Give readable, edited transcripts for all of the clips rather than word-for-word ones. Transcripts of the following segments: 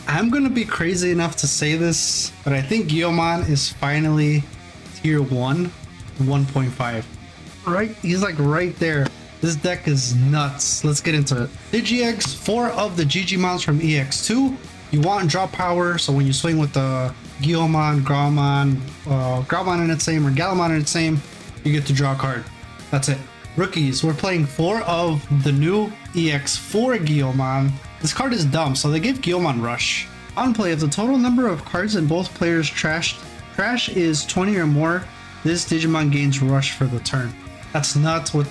I'm gonna be crazy enough to say this, but I think Gallantmon is finally tier 1, 1.5. Right, he's like right there. This deck is nuts. Let's get into it. DigiEx, 4 of the Digimons from EX2. You want draw power, so when you swing with the Gallantmon, Growlmon in its name, or Gallantmon in its name, you get to draw a card. That's it. Rookies, we're playing 4 of the new EX4 Gallantmon. This card is dumb, so they give Gallantmon Rush. On play, if the total number of cards in both players' trash is 20 or more, this Digimon gains Rush for the turn. That's nuts. With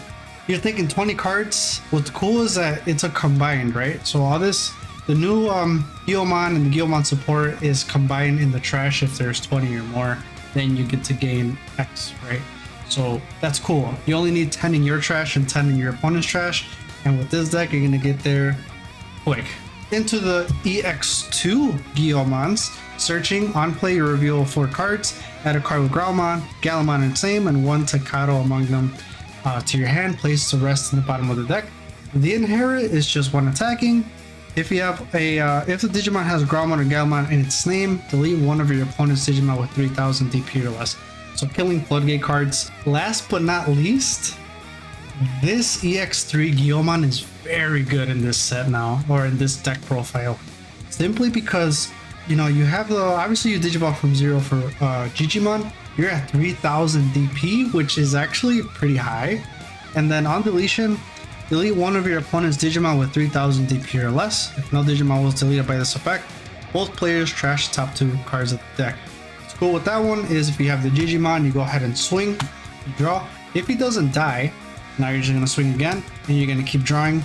you're thinking 20 cards. What's cool is that it's a combined, right? So all this, the new Gallantmon and the Gallantmon support is combined in the trash. If there's 20 or more, then you get to gain X, right? So that's cool. You only need 10 in your trash and 10 in your opponent's trash. And with this deck, you're gonna get there quick. Into the EX2 Gallantmons. Searching, on play, you reveal 4 cards. Add a card with Gallantmon in its name, and 1 Takato among them to your hand. Place the rest in the bottom of the deck. The Inherit is just 1 attacking. If you have if the Digimon has Gallantmon or Gallantmon in its name, delete one of your opponent's Digimon with 3000 DP or less. So killing floodgate cards. Last but not least, this EX3 Gallantmon is very good in this set now, or in this deck profile. Simply because, you know, you have the, obviously you Digivolve from 0 for Digimon. You're at 3000 DP, which is actually pretty high. And then on deletion, delete one of your opponent's Digimon with 3000 DP or less. If no Digimon was deleted by this effect, both players trash the top 2 cards of the deck. What's cool with that one is if you have the Digimon, you go ahead and swing, you draw. If he doesn't die, now you're just gonna swing again, and you're gonna keep drawing.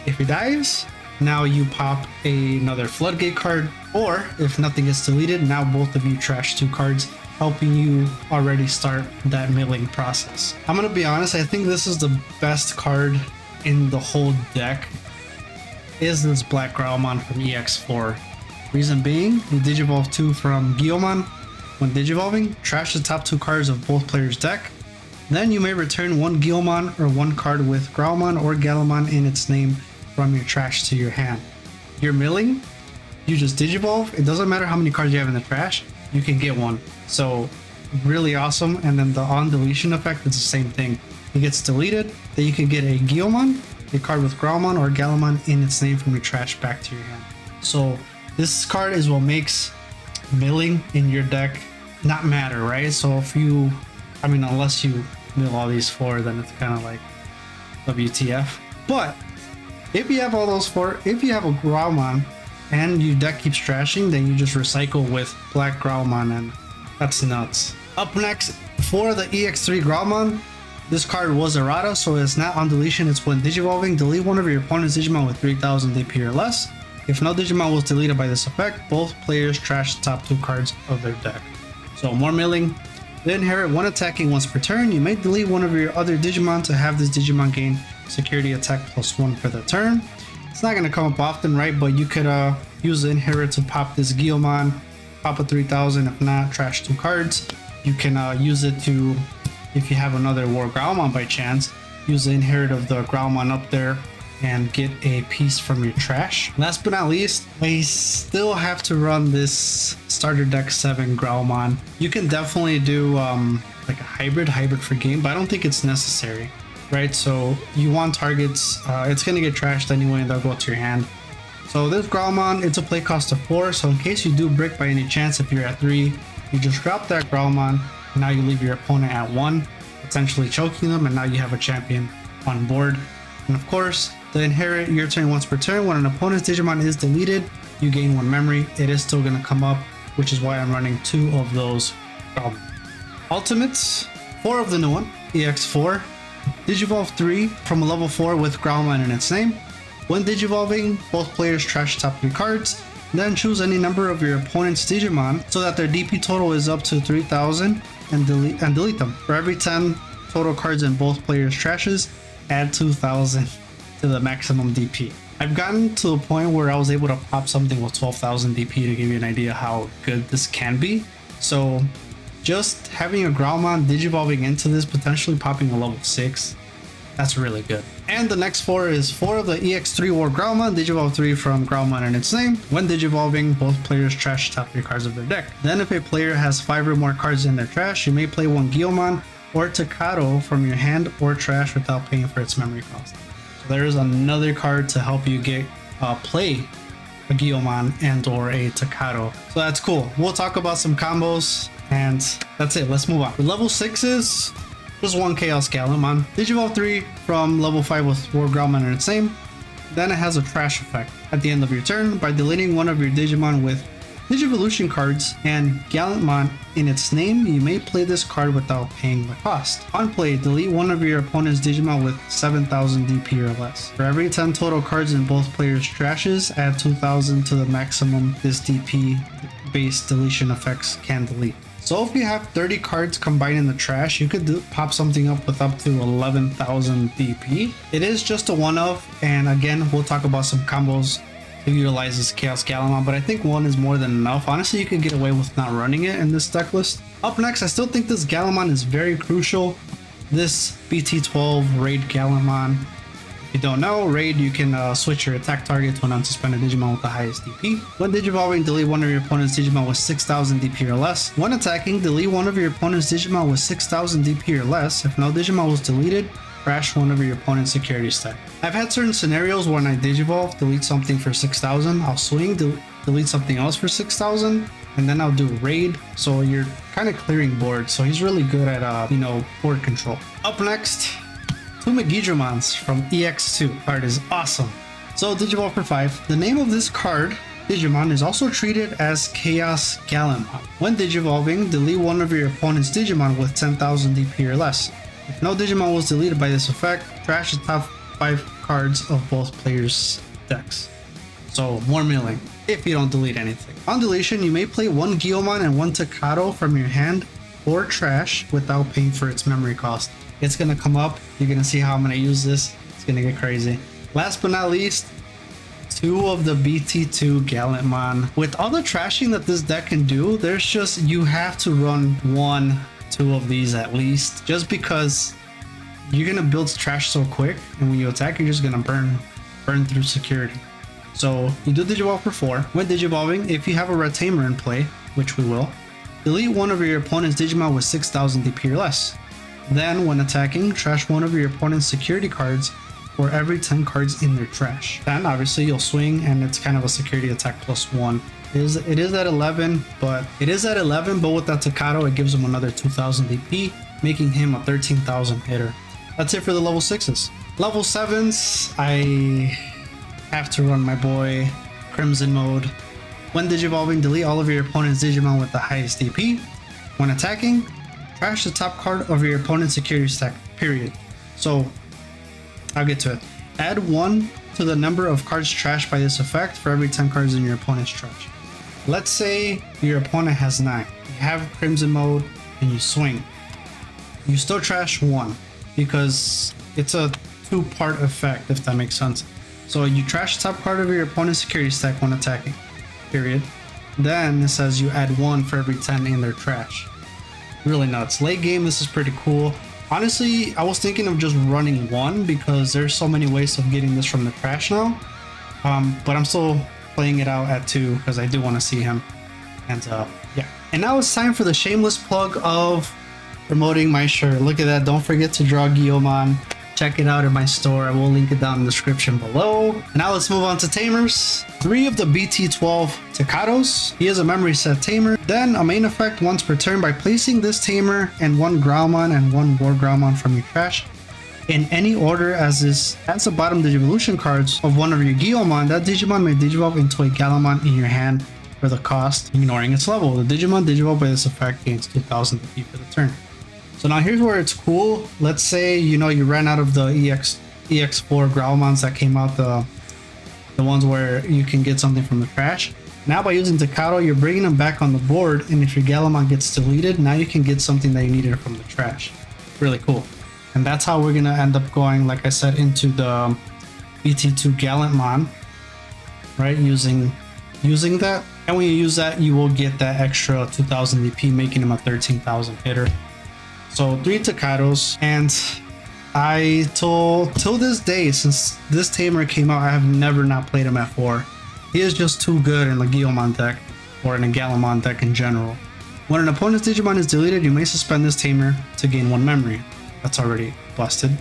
If he dies, now you pop another floodgate card, or if nothing gets deleted, now both of you trash 2 cards, helping you already start that milling process. I'm gonna be honest, I think this is the best card in the whole deck, is this Black Growlmon from EX4. Reason being, you Digivolve 2 from Gallantmon. When Digivolving, trash the top 2 cards of both players' deck. Then you may return 1 Gallantmon or 1 card with Growlmon or Gallantmon in its name from your trash to your hand. You're milling, you just Digivolve, it doesn't matter how many cards you have in the trash, you can get one. So really awesome. And then the on deletion effect is the same thing. It gets deleted, then you can get a Gallantmon, a card with Growlmon or Gallantmon in its name from your trash back to your hand. So this card is what makes milling in your deck not matter, right? So if you, I mean, unless you mill all these 4, then it's kind of like WTF. But if you have all those 4, if you have a Growlmon and your deck keeps trashing, then you just recycle with Black Growlmon, and that's nuts. Up next, for the EX3 Growlmon, this card was errata, so it's not on deletion, it's when Digivolving, delete one of your opponent's Digimon with 3000 DP or less. If no Digimon was deleted by this effect, both players trash the top 2 cards of their deck. So more milling. The Inherit, 1 attacking once per turn. You may delete one of your other Digimon to have this Digimon gain security attack +1 for the turn. It's not going to come up often, right? But you could use the Inherit to pop this Gallantmon, pop a 3000, if not, trash 2 cards. You can use it to, if you have another War Growlmon by chance, use the Inherit of the Growlmon up there and get a piece from your trash. Last but not least, I still have to run this starter deck 7 Growlmon. You can definitely do like a hybrid for game, but I don't think it's necessary, right? So you want targets, it's gonna get trashed anyway and they'll go to your hand. So this Growlmon, it's a play cost of 4, so in case you do brick by any chance, if you're at 3, you just drop that Growlmon, and now you leave your opponent at 1, potentially choking them, and now you have a champion on board. And of course, the Inherit, your turn once per turn. When an opponent's Digimon is deleted, you gain 1 memory. It is still going to come up, which is why I'm running 2 of those Ultimates. 4 of the new one, EX4. Digivolve 3 from a level 4 with Growlmon in its name. When Digivolving, both players trash the top 3 cards. Then choose any number of your opponent's Digimon so that their DP total is up to 3000 and delete them. For every 10 total cards in both players' trashes, add 2000 to the maximum DP. I've gotten to a point where I was able to pop something with 12,000 DP to give you an idea how good this can be. So just having a Growlmon Digivolving into this, potentially popping a level 6, That's really good. And the next 4 is 4 of the EX3 War Growlmon, Digivolve 3 from Growlmon and its name. When Digivolving, both players trash top 3 cards of their deck. Then if a player has 5 or more cards in their trash, you may play 1 Gallantmon or Takato from your hand or trash without paying for its memory cost. So there is another card to help you get play a Gallantmon and or a Takato. So that's cool. We'll talk about some combos and that's it. Let's move on. With level 6s, just 1 Chaos Gallantmon. Digivolve 3 from level 5 with War Growlmon and its name. Then it has a trash effect. At the end of your turn, by deleting one of your Digimon with Digivolution cards and Gallantmon in its name, you may play this card without paying the cost. On play, delete one of your opponent's Digimon with 7,000 DP or less. For every 10 total cards in both players' trashes, add 2,000 to the maximum this DP based deletion effects can delete. So if you have 30 cards combined in the trash, you could pop something up with up to 11,000 DP. It is just a one-off, and again, we'll talk about some combos to utilize this Chaos Gallantmon, but I think 1 is more than enough. Honestly, you could get away with not running it in this deck list. Up next, I still think this Gallantmon is very crucial. This BT12 Raid Gallantmon. If you don't know, Raid, you can switch your attack target to an unsuspended Digimon with the highest DP. When Digivolving, delete one of your opponent's Digimon with 6,000 DP or less. When attacking, delete one of your opponent's Digimon with 6,000 DP or less. If no Digimon was deleted, crash one of your opponent's security stack. I've had certain scenarios when I Digivolve, delete something for 6,000, I'll swing, delete something else for 6,000, and then I'll do Raid, so you're kind of clearing board. So he's really good at, board control. Up next, 2 Megidramons from EX2. Card is awesome. So Digivolve for 5. The name of this card, Digimon, is also treated as Chaos Gallantmon. When Digivolving, delete one of your opponent's Digimon with 10,000 DP or less. If no Digimon was deleted by this effect, trash the top 5 cards of both players' decks. So more milling if you don't delete anything. On deletion, you may play 1 Gallantmon and 1 Takato from your hand or trash without paying for its memory cost. It's gonna come up. You're gonna see how I'm gonna use this. It's gonna get crazy. Last but not least, 2 of the BT2 Gallantmon. With all the trashing that this deck can do, there's just, you have to run 2 of these at least, just because you're gonna build trash so quick, and when you attack, you're just gonna burn through security. So you do Digivolve for 4. When Digivolving, if you have a Red Tamer in play, which we will, delete one of your opponent's Digimon with 6,000 DP or less. Then when attacking, trash one of your opponent's security cards for every 10 cards in their trash. Then obviously you'll swing, and it's kind of a security attack +1. It is at 11, but with that Takato, it gives him another 2,000 DP, making him a 13,000 hitter. That's it for the level 6s. Level 7s, I have to run my boy Crimson mode. When Digivolving, delete all of your opponent's Digimon with the highest DP. When attacking, trash the top card of your opponent's security stack, period. So I'll get to it. Add 1 to the number of cards trashed by this effect for every 10 cards in your opponent's trash. Let's say your opponent has 9. You have Crimson mode and you swing. You still trash 1 because it's a 2-part effect, if that makes sense. So you trash the top card of your opponent's security stack when attacking, period. Then it says you add 1 for every 10 in their trash. Really nuts. Late game, this is pretty cool. Honestly, I was thinking of just running 1 because there's so many ways of getting this from the trash now. But I'm still playing it out at 2 because I do want to see him. And yeah. And now it's time for the shameless plug of promoting my shirt. Look at that. Don't forget to draw Gallantmon. Check it out in my store. I will link it down in the description below. And now let's move on to Tamers. 3 of the BT12 Takatos. He is a memory set Tamer. Then a main effect once per turn by placing this Tamer and 1 Growlmon and 1 War Growlmon from your trash in any order as the bottom Digivolution cards of one of your Gallantmon. That Digimon may Digivolve into a Gallantmon in your hand for the cost, ignoring its level. The Digimon Digivolve by this effect gains 2,000 DP for the turn. So now here's where it's cool. Let's say, you ran out of the EX4 Growlmons that came out, the ones where you can get something from the trash. Now by using Takato, you're bringing them back on the board, and if your Gallantmon gets deleted, now you can get something that you needed from the trash. Really cool. And that's how we're gonna end up going, like I said, into the BT2 Gallantmon, right? Using that. And when you use that, you will get that extra 2,000 DP, making him a 13,000 hitter. So 3 Takatos, and Till this day, since this tamer came out, I have never not played him at 4. He is just too good in the Gallantmon deck, or in a Gallantmon deck in general. When an opponent's Digimon is deleted, you may suspend this tamer to gain 1 memory. That's already busted.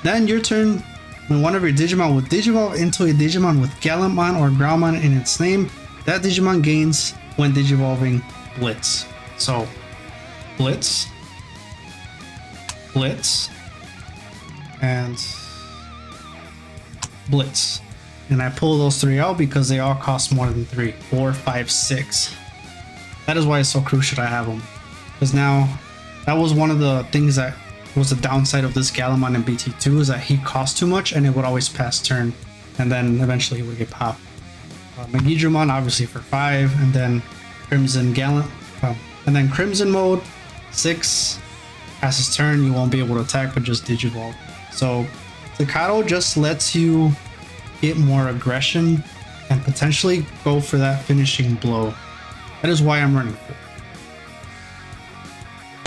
Then your turn, when one of your Digimon would Digivolve into a Digimon with Gallantmon or Growlmon in its name, that Digimon gains when Digivolving Blitz. So, Blitz, Blitz, and Blitz. And I pull those 3 out because they all cost more than 3. 4, 5, 6. That is why it's so crucial to have them. Because now, that was one of the things that was the downside of this Gallantmon in BT2, is that he cost too much and it would always pass turn. And then eventually he would get popped. Digimon obviously for 5, and then Crimson Gallant, and then Crimson mode 6, passes turn, you won't be able to attack but just Digivolve. So Staccato just lets you get more aggression and potentially go for that finishing blow. That is why I'm running for it.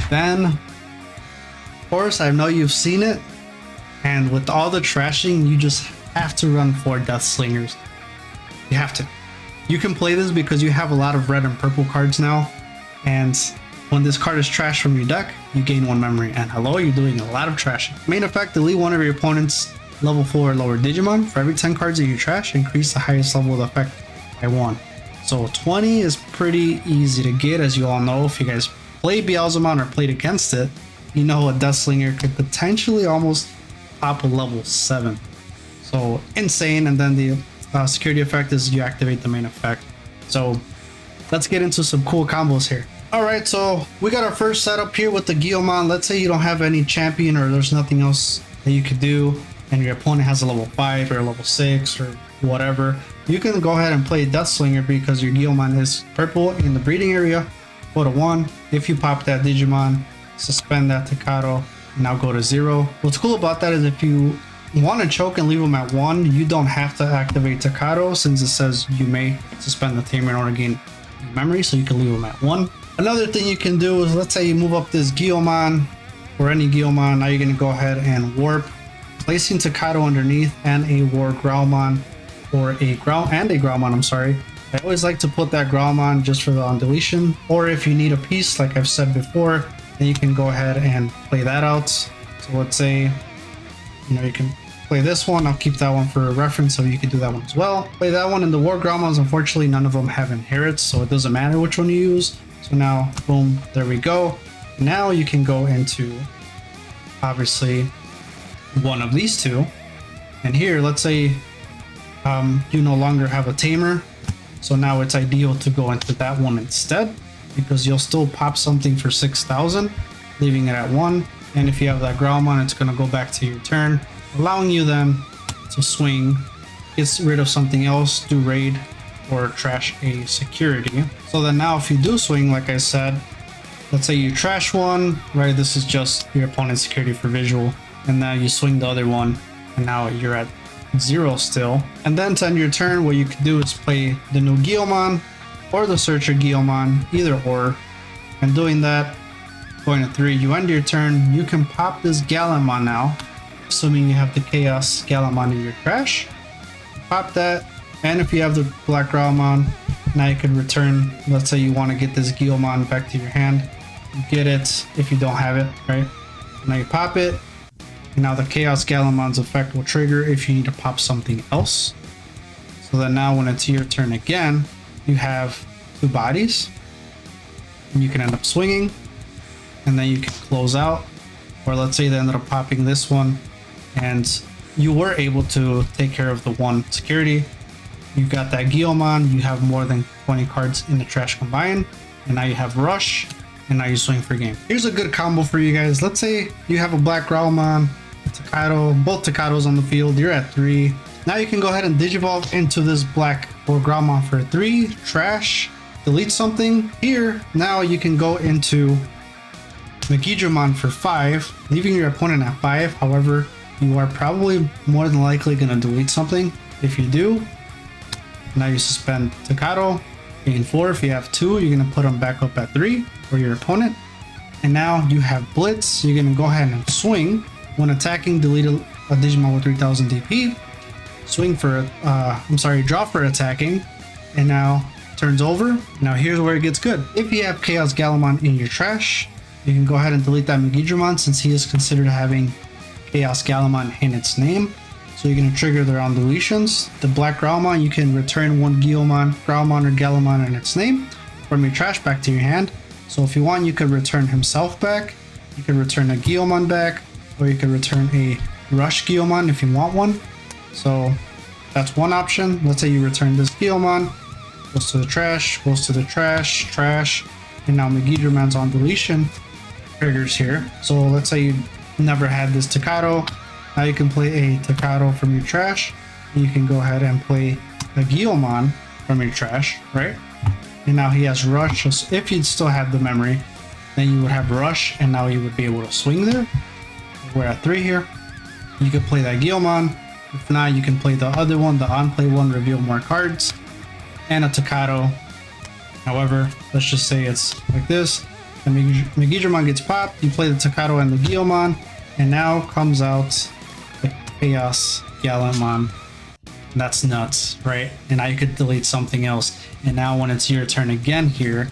Then, of course, I know you've seen it, and with all the trashing, you just have to run 4 Death Slingers. You have to. You can play this because you have a lot of red and purple cards now, and when this card is trashed from your deck, you gain 1 memory, and hello, you're doing a lot of trashing. Main effect, delete one of your opponent's level 4 or lower Digimon. For every 10 cards that you trash, increase the highest level of the effect by 1. So 20 is pretty easy to get, as you all know. If you guys play Beelzemon or played against it, you know a Death Slinger could potentially almost pop a level 7. So insane. And then the security effect is you activate the main effect. So let's get into some cool combos here. Alright, so we got our first setup here with the Gallantmon. Let's say you don't have any champion or there's nothing else that you could do, and your opponent has a level 5 or a level 6 or whatever. You can go ahead and play Death Slinger because your Gallantmon is purple in the breeding area. Go to 1. If you pop that Digimon, suspend that Staccato, and now go to 0. What's cool about that is if you want to choke and leave them at 1, you don't have to activate Staccato, since it says you may suspend the tamer in order to gain memory, so you can leave them at 1. Another thing you can do is, let's say you move up this Gallantmon or any Gallantmon, now you're going to go ahead and warp, placing Staccato underneath and a War Growlmon, or a Growlmon, I'm sorry. I always like to put that Growlmon just for the on deletion, or if you need a piece, like I've said before, then you can go ahead and play that out. So let's say, you can play this one. I'll keep that one for reference, so you can do that one as well. Play that one, and the War Growlmons, unfortunately, none of them have inherits, so it doesn't matter which one you use. So now, boom, there we go. Now you can go into, obviously, one of these 2. And here, let's say you no longer have a tamer, so now it's ideal to go into that one instead, because you'll still pop something for 6,000, leaving it at 1. And if you have that Growlmon, it's going to go back to your turn, allowing you then to swing, get rid of something else, do raid, or trash a security. So then now if you do swing, like I said, let's say you trash one, right? This is just your opponent's security for visual. And now you swing the other one, and now you're at 0 still. And then to end your turn, what you can do is play the new Gallantmon or the Searcher Gallantmon, either or. And doing that, going to 3, you end your turn. You can pop this Gallantmon now, assuming you have the Chaos Gallantmon in your trash. Pop that, and if you have the Black Growlmon, now you can return. Let's say you want to get this Gallantmon back to your hand. You get it if you don't have it, right? Now you pop it. Now the Chaos Gallantmon's effect will trigger if you need to pop something else. So that now when it's your turn again, you have 2 bodies. And you can end up swinging. And then you can close out. Or let's say they ended up popping this one, and you were able to take care of the 1 security. You got that Gallantmon, you have more than 20 cards in the trash combined. And now you have Rush, and now you swing for game. Here's a good combo for you guys. Let's say you have a Black Growlmon, Staccato, both Staccatos on the field, you're at 3. Now you can go ahead and Digivolve into this Black or Growlmon for 3, trash, delete something. Here, now you can go into Digimon for 5, leaving your opponent at 5. However, you are probably more than likely going to delete something. If you do, now you suspend Staccato, gain 4. If you have 2, you're going to put them back up at 3 for your opponent. And now you have Blitz, you're going to go ahead and swing. When attacking, delete a Digimon with 3000 DP. Swing for, draw for attacking. And now turns over. Now here's where it gets good. If you have Chaos Gallantmon in your trash, you can go ahead and delete that Megidramon since he is considered having Chaos Gallantmon in its name. So you're going to trigger their own deletions. The Black Growlmon, you can return one Growlmon or Gallantmon in its name from your trash back to your hand. So if you want, you could return himself back, you could return a Guilmon back, or you could return a Rush Guilmon if you want one. So that's one option. Let's say you return this Guilmon, goes to the trash, trash, and now Megidramon's on deletion triggers here. So let's say you never had this Takato. Now you can play a Takato from your trash. And you can go ahead and play a Guilmon from your trash, right? And now he has Rush. So if you'd still have the memory, then you would have Rush, and now you would be able to swing there. We're at 3 here. You could play that Guilmon. If not, you can play the other one, the on-play one, reveal more cards, and a Takato. However, let's just say it's like this. The Megidramon gets popped, you play the Takato and the Guilmon, and now comes out the Chaos Gallantmon. That's nuts, right? And now you could delete something else. And now when it's your turn again here,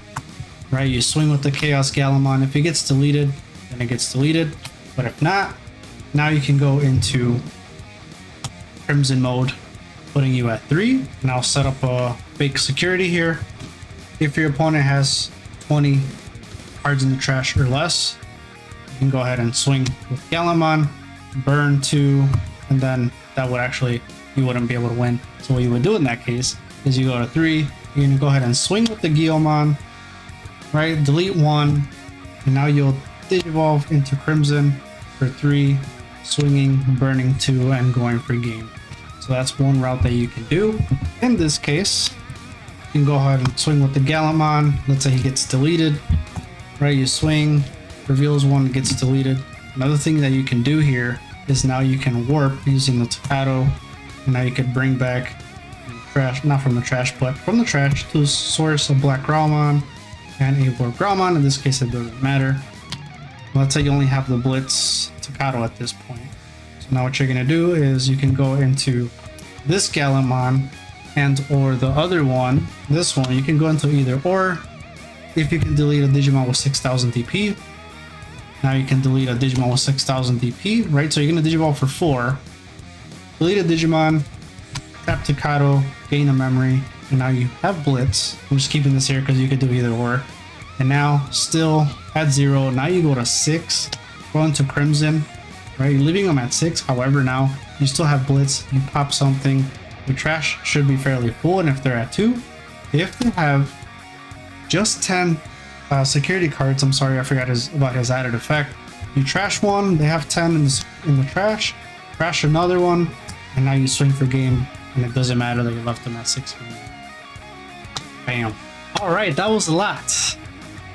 right, you swing with the Chaos Gallantmon. If it gets deleted, then it gets deleted. But if not, now you can go into Crimson mode, putting you at 3. Now set up a fake security here. If your opponent has 20 cards in the trash or less, you can go ahead and swing with Gallantmon, burn 2, and then that would actually, you wouldn't be able to win. So what you would do in that case is you go to 3, you're gonna go ahead and swing with the Guilmon, right? Delete 1, and now you'll Digivolve into Crimson for 3, swinging, burning 2, and going for game. So that's one route that you can do. In this case, you can go ahead and swing with the Gallantmon. Let's say he gets deleted, right? You swing, reveals 1, gets deleted. Another thing that you can do here is now you can warp using the Takato. And now you could bring back trash, not from the trash, but from the trash to source a Black Growlmon and a Warp Growlmon. In this case, it doesn't matter. Let's say you only have the Blitz Takato at this point. So now what you're gonna do is you can go into this Gallantmon and or the other one, this one, you can go into either or. If you can delete a Digimon with 6000 DP, now you can delete a Digimon with 6000 DP, right? So you're gonna Digivolve for 4, delete a Digimon, tap Takato, gain a memory, and now you have Blitz. I'm just keeping this here because you could do either or. And now still at 0, now you go to 6, go into Crimson, right? You're leaving them at 6. However, now you still have Blitz, you pop something, your trash should be fairly full. And if they're at 2, if they have just 10 security cards, I'm sorry, I forgot about his added effect. You trash one, they have 10 in the trash, trash another one, and now you swing for game, and it doesn't matter that you left them at 6 for me. Bam. Alright, that was a lot.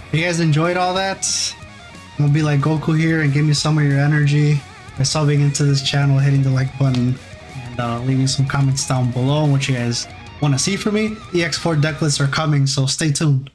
If you guys enjoyed all that, I'm gonna be like Goku here and give me some of your energy by subbing into this channel, hitting the like button, and leaving some comments down below on what you guys want to see from me. EX4 deck lists are coming, so stay tuned.